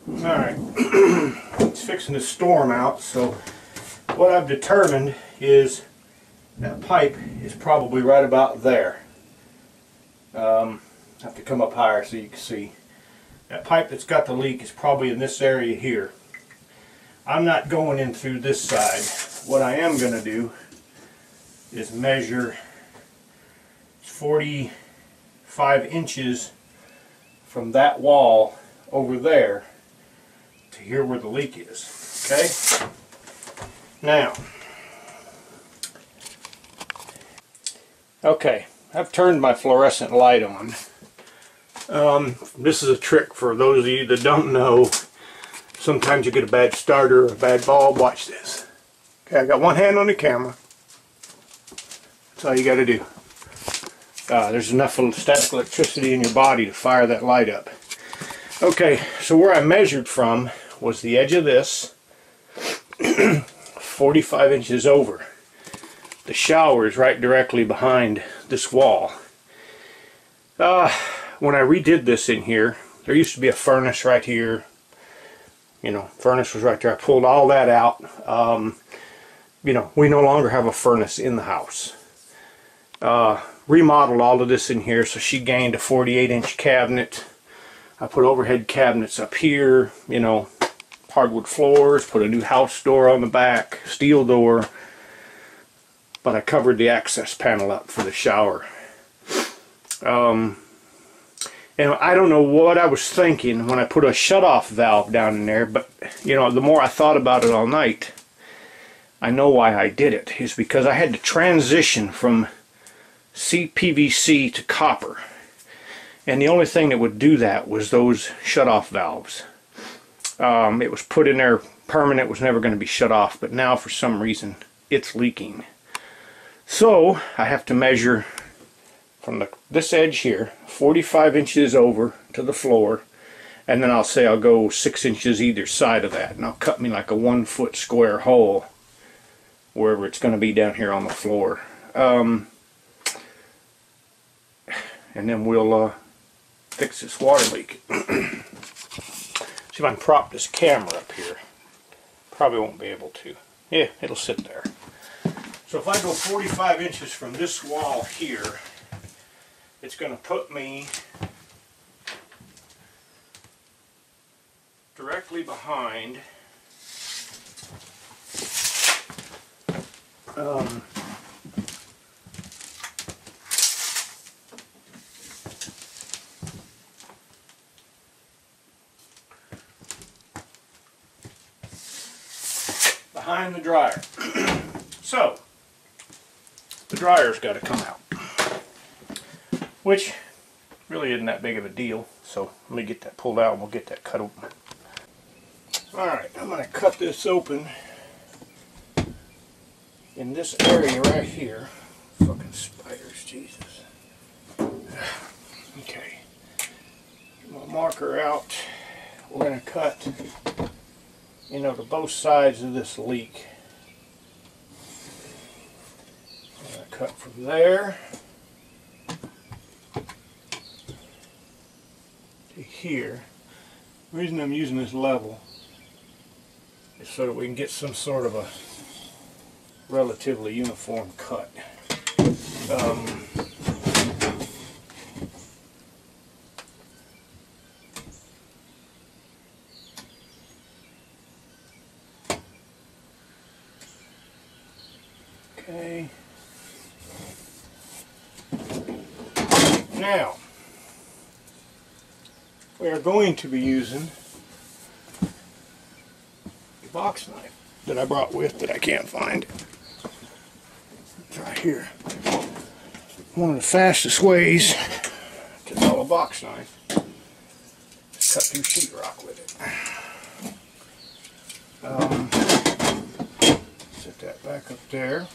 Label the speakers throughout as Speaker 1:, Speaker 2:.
Speaker 1: Alright, it's fixing to storm out, so what I've determined is that pipe is probably right about there. I have to come up higher so you can see. That pipe that's got the leak is probably in this area here. I'm not going in through this side. What I am going to do is measure 45 inches from that wall over there to here where the leak is. Okay? Now, okay, I've turned my fluorescent light on. This is a trick for those of you that don't know. Sometimes you get a bad starter or a bad bulb. Watch this. Okay, I got one hand on the camera. That's all you got to do. There's enough static electricity in your body to fire that light up. Okay, so where I measured from was the edge of this, 45 inches over. The shower is right directly behind this wall. When I redid this in here, there used to be a furnace right here. You know, furnace was right there. I pulled all that out. You know, we no longer have a furnace in the house. Remodeled all of this in here, so she gained a 48-inch cabinet. I put overhead cabinets up here, you know, hardwood floors, put a new house door on the back, steel door. But I covered the access panel up for the shower. And I don't know what I was thinking when I put a shut-off valve down in there, but, you know, the more I thought about it all night, I know why I did it. It's because I had to transition from PVC to copper. And the only thing that would do that was those shut-off valves. It was put in there permanent, was never going to be shut off, but now for some reason it's leaking. So I have to measure from this edge here, 45 inches over to the floor, and then I'll go 6 inches either side of that, and I'll cut me like a 1 foot square hole wherever it's going to be down here on the floor. And then we'll fix this water leak. See if I can prop this camera up here. Probably won't be able to. Yeah, it'll sit there. So if I go 45 inches from this wall here, it's going to put me directly behind behind the dryer. So the dryer's got to come out, which really isn't that big of a deal. So let me get that pulled out and we'll get that cut open. Alright, I'm going to cut this open in this area right here. Fucking spiders, Jesus. Okay. Get my marker out. We're going to cut, you know, to both sides of this leak. I'm going to cut from there to here. The reason I'm using this level is so that we can get some sort of a relatively uniform cut. Okay. Now, we are going to be using a box knife that I brought with that I can't find. It's right here. One of the fastest ways to sell a box knife is cut through sheetrock with it. Set that back up there.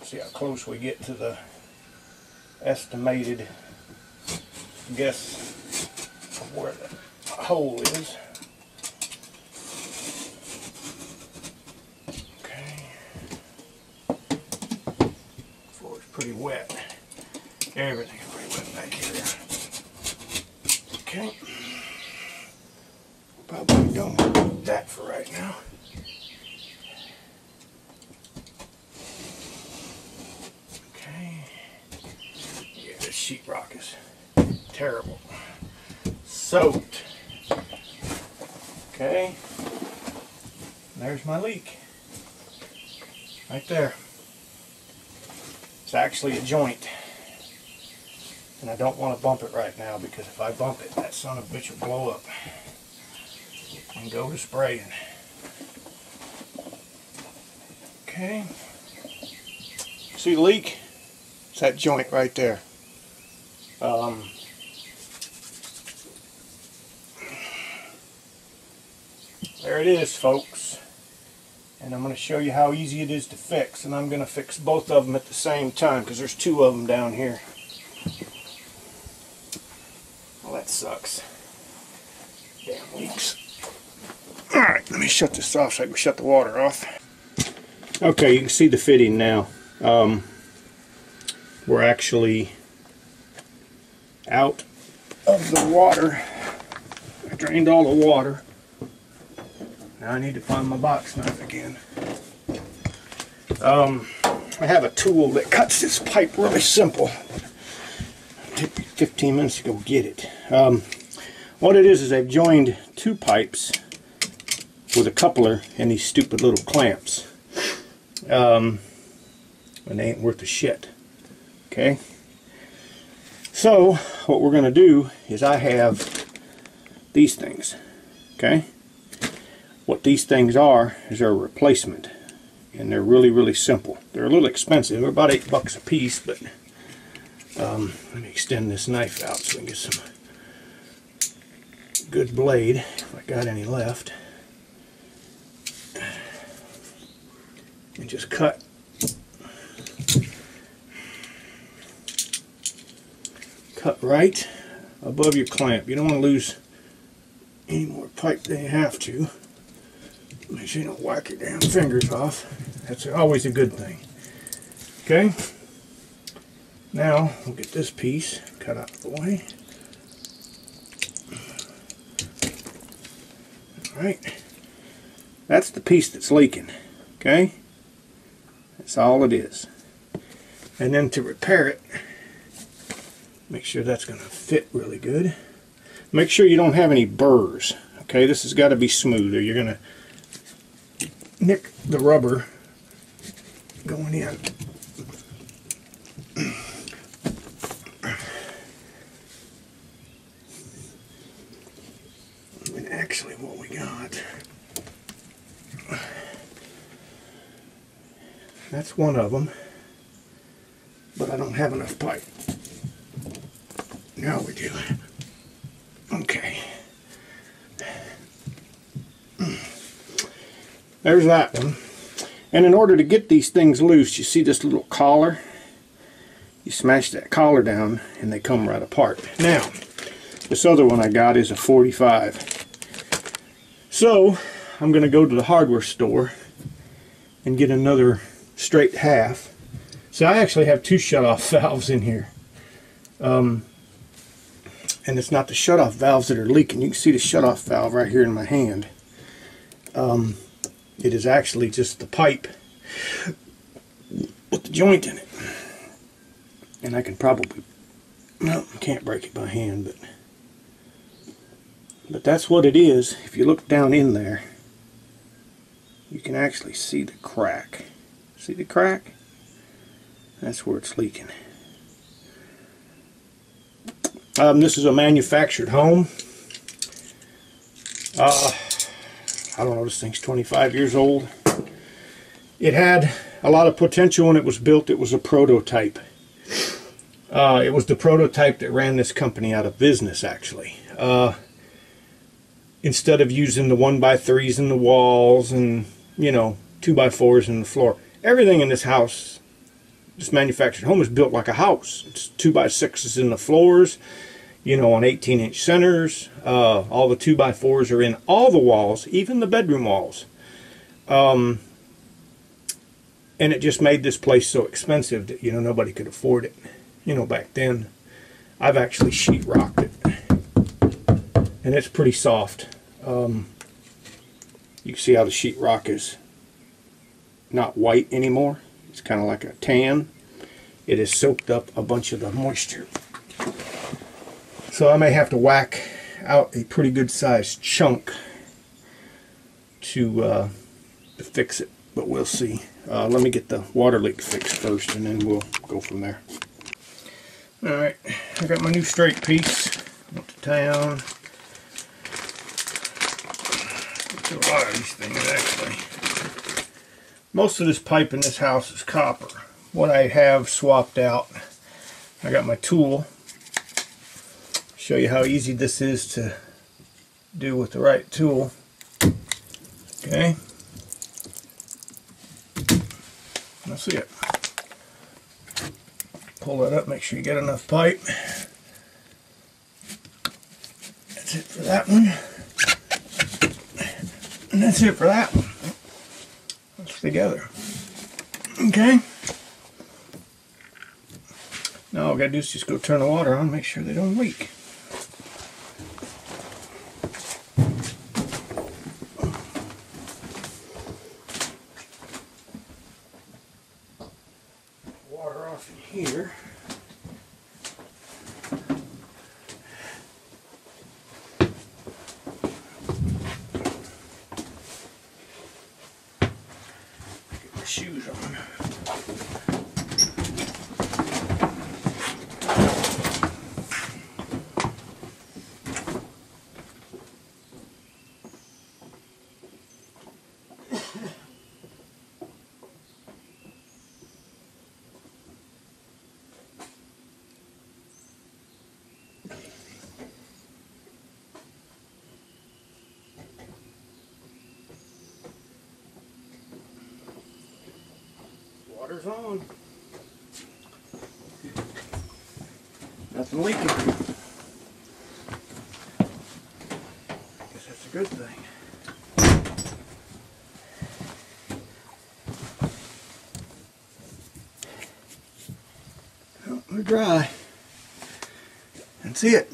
Speaker 1: See how close we get to the estimated guess of where the hole is. Okay. pretty wet. Everything's pretty wet back here. Okay. Probably don't need that for right now. Okay. Yeah, this sheetrock is terrible. Soaked. Okay. There's my leak. Right there. It's actually a joint. And I don't want to bump it right now, because if I bump it, that son of a bitch will blow up and go to spraying. Okay. See the leak? It's that joint right there. There it is, folks. And I'm going to show you how easy it is to fix. And I'm going to fix both of them at the same time, because there's two of them down here. Well, that sucks. Damn leaks. Alright, let me shut this off so I can shut the water off. Okay, you can see the fitting now. We're actually out of the water. I drained all the water. Now I need to find my box knife again. I have a tool that cuts this pipe really simple. It took me 15 minutes to go get it. What it is I've joined two pipes with a coupler and these stupid little clamps. And they ain't worth a shit. Okay? So, what we're going to do is I have these things. Okay? What these things are is they're a replacement. And they're really, really simple. They're a little expensive. They're about $8 a piece, but let me extend this knife out so I can get some good blade, if I got any left. And just cut. Cut right above your clamp. You don't want to lose any more pipe than you have to. Make sure you don't whack your damn fingers off. That's always a good thing. Okay? Now, we'll get this piece cut out of the way. Alright. That's the piece that's leaking. Okay? That's all it is. And then to repair it, make sure that's going to fit really good. Make sure you don't have any burrs. Okay? This has got to be smooth, or you're going to nick the rubber going in. And actually what we got, that's one of them, but I don't have enough pipe. Now we do. Okay. There's that one. And in order to get these things loose, you see this little collar? You smash that collar down and they come right apart. Now, this other one I got is a 45. So, I'm going to go to the hardware store and get another straight half. So I actually have two shutoff valves in here. And it's not the shutoff valves that are leaking. You can see the shutoff valve right here in my hand. It is actually just the pipe with the joint in it. And I can probably, no, I can't break it by hand, but that's what it is. If you look down in there, you can actually see the crack. See the crack? That's where it's leaking. This is a manufactured home. I don't know, this thing's 25 years old. It had a lot of potential when it was built. It was a prototype. It was the prototype that ran this company out of business, actually. Instead of using the 1x3s in the walls and, you know, 2x4s in the floor. Everything in this house, this manufactured home, is built like a house. It's 2x6s in the floors, you know, on 18-inch centers. All the 2x4s are in all the walls, even the bedroom walls. And And it just made this place so expensive that, you know, nobody could afford it. You know, back then. I've actually sheetrocked it. And it's pretty soft. You can see how the sheetrock is not white anymore. It's kind of like a tan. It has soaked up a bunch of the moisture. So I may have to whack out a pretty good sized chunk to fix it, but we'll see. Let me get the water leak fixed first, and then we'll go from there. Alright, I got my new straight piece. Went to town. A lot of these things, actually. Most of this pipe in this house is copper. What I have swapped out, I got my tool. Show you how easy this is to do with the right tool. Okay. That's it. Pull that up, make sure you get enough pipe. That's it for that one. And that's it for that one. That's together. Okay. Now all I gotta do is just go turn the water on, make sure they don't leak. Water off in here. Shoes on. Water's on. Nothing leaking. Guess that's a good thing. Well, we're dry. That's it.